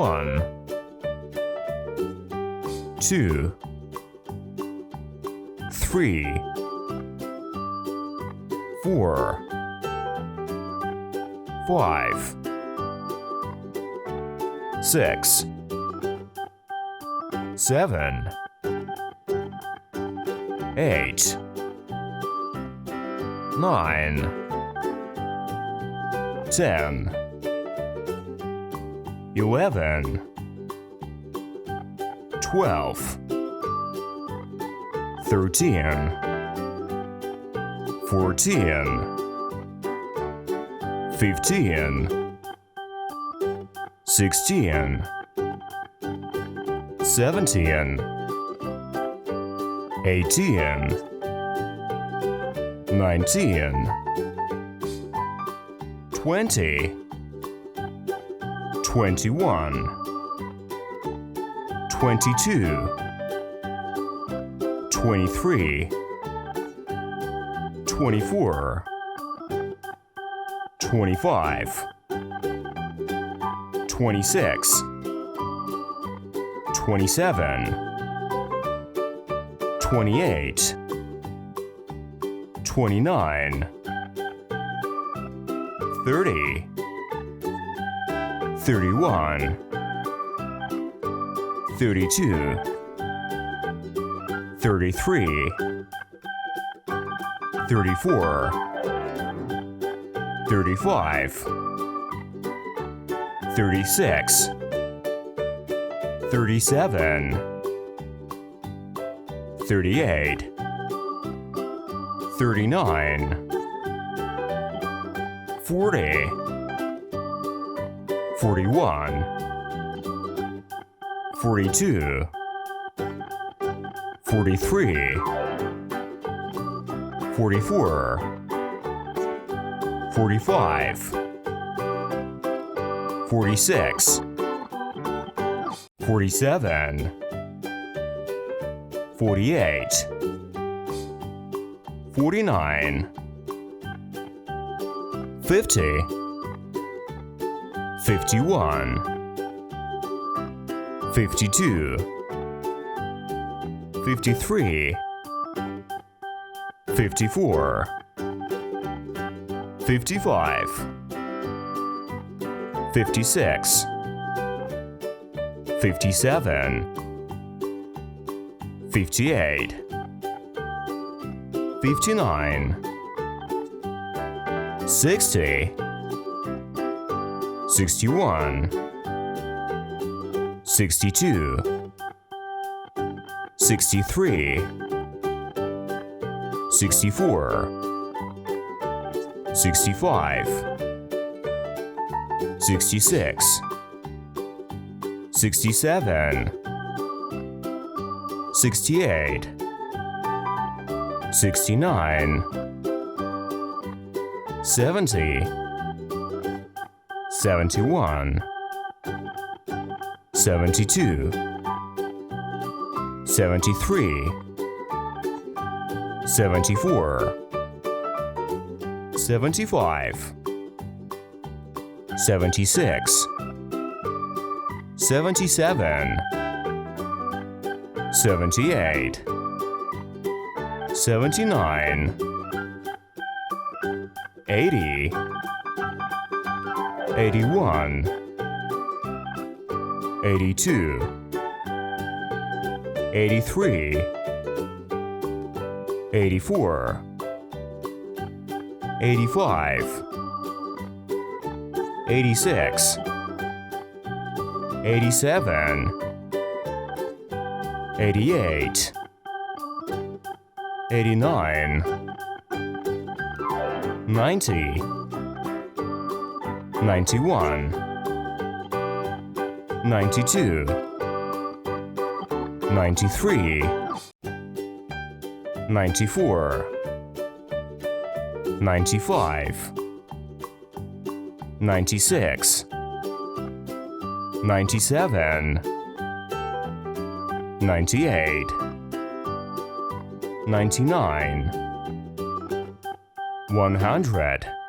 1, 2, 3, 4, 5, 6, 7, 8, 9, 10, 11, 12, 13, 14, 15, 16, 17, 18, 19, 20, 21, 22, 23, 24, 25, 26, 27, 28, 29, 30, 31, 32, 33, 34, 35, 36, 37, 38, 39, 40, 41, 42, 43, 44, 45, 46, 47, 48, 49, 50, 51, 52, 53, 54, 55, 56, 57, 58, 59, 60, 61, 62, 63, 64, 65, 66, 67, 68, 69, 70, 71, 72, 73, 74, 75, 76, 77, 78, 79, 80, 81, 82, 83, 84, 85, 86, 87, 88, 89, 90, 91, 92, 93, 94, 95, 96, 97, 98, 99, 100.